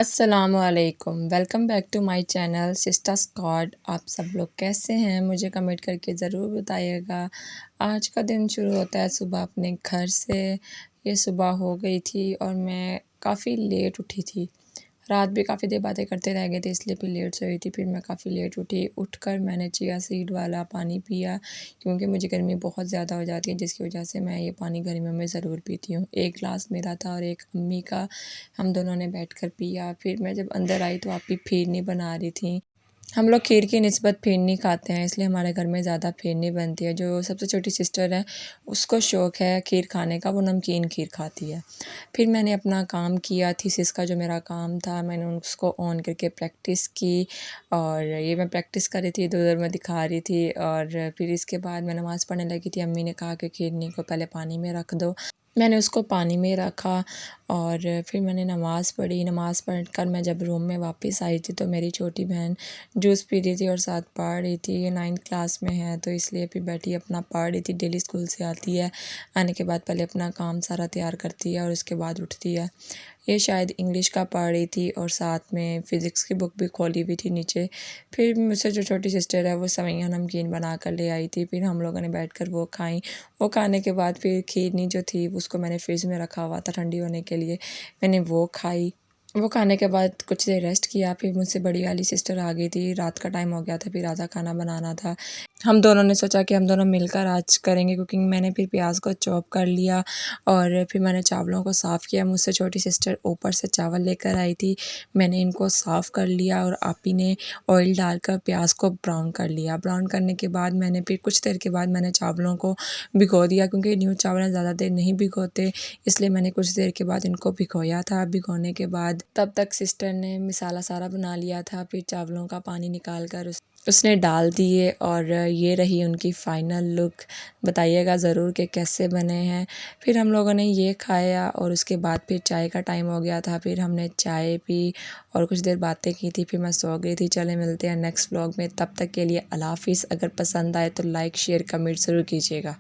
अस्सलामुअलैकुम welcome back to my channel sister squad. आप सब लोग कैसे हैं? मुझे कमेंट करके ज़रूर बताइएगा। आज का दिन शुरू होता है सुबह अपने घर से। ये सुबह हो गई थी और मैं काफ़ी लेट उठी थी। रात भी काफ़ी देर बातें करते रह गए थे, इसलिए फिर लेट सोई थी। फिर मैं काफ़ी लेट उठी। उठकर मैंने चिया सीड वाला पानी पिया, क्योंकि मुझे गर्मी बहुत ज़्यादा हो जाती है, जिसकी वजह से मैं ये पानी गर्मियों में ज़रूर पीती हूँ। एक गिलास मेरा था और एक अम्मी का, हम दोनों ने बैठकर पिया। फिर मैं जब अंदर आई तो आप भी फिरनी बना रही थी। हम लोग खीर की निस्बत फिरनी खाते हैं, इसलिए हमारे घर में ज़्यादा फिरनी बनती है। जो सबसे छोटी सिस्टर है, उसको शौक़ है खीर खाने का, वो नमकीन खीर खाती है। फिर मैंने अपना काम किया, थीसिस का जो मेरा काम था, मैंने उसको ऑन करके प्रैक्टिस की। और ये मैं प्रैक्टिस कर रही थी, इधर-उधर मैं दिखा रही थी। और फिर इसके बाद मैं नमाज़ पढ़ने लगी थी। अम्मी ने कहा कि खीरनी को पहले पानी में रख दो। मैंने उसको पानी में रखा और फिर मैंने नमाज़ पढ़ी। नमाज़ पढ़कर मैं जब रूम में वापस आई थी, तो मेरी छोटी बहन जूस पी रही थी और साथ पढ़ रही थी। ये 9th क्लास में है, तो इसलिए फिर बैठी अपना पढ़ रही थी। डेली स्कूल से आती है, आने के बाद पहले अपना काम सारा तैयार करती है और उसके बाद उठती है। ये शायद इंग्लिश का पढ़ रही थी और साथ में फ़िज़िक्स की बुक भी खोली हुई थी नीचे। फिर मुझसे जो छोटी सिस्टर है, वो सेवइयाँ नमकीन बना कर ले आई थी। फिर हम लोगों ने बैठकर वो खाई। वो खाने के बाद फिर खीरनी जो थी, उसको मैंने फ्रिज में रखा हुआ था ठंडी होने के लिए, मैंने वो खाई। वो खाने के बाद कुछ देर रेस्ट किया। फिर मुझसे बड़ी वाली सिस्टर आ गई थी, रात का टाइम हो गया था, फिर आधा खाना बनाना था। हम दोनों ने सोचा कि हम दोनों मिलकर आज करेंगे कुकिंग। मैंने फिर प्याज को चॉप कर लिया और फिर मैंने चावलों को साफ़ किया। मुझसे छोटी सिस्टर ऊपर से चावल लेकर आई थी, मैंने इनको साफ़ कर लिया और आपी ने ऑयल डालकर प्याज को ब्राउन कर लिया। ब्राउन करने के बाद मैंने फिर कुछ देर के बाद मैंने चावलों को भिगो दिया, क्योंकि न्यू चावल ज़्यादा देर नहीं भिगोते, इसलिए मैंने कुछ देर के बाद इनको भिगोया था। भिगोने के बाद तब तक सिस्टर ने मसाला सारा बना लिया था। फिर चावलों का पानी निकाल कर उसने डाल दिए और ये रही उनकी फ़ाइनल लुक। बताइएगा ज़रूर कि कैसे बने हैं। फिर हम लोगों ने ये खाया और उसके बाद फिर चाय का टाइम हो गया था। फिर हमने चाय पी और कुछ देर बातें की थी, फिर मैं सो गई थी। चले मिलते हैं नेक्स्ट व्लॉग में, तब तक के लिए अल्लाह हाफ़िज़। अगर पसंद आए तो लाइक शेयर कमेंट ज़रूर कीजिएगा।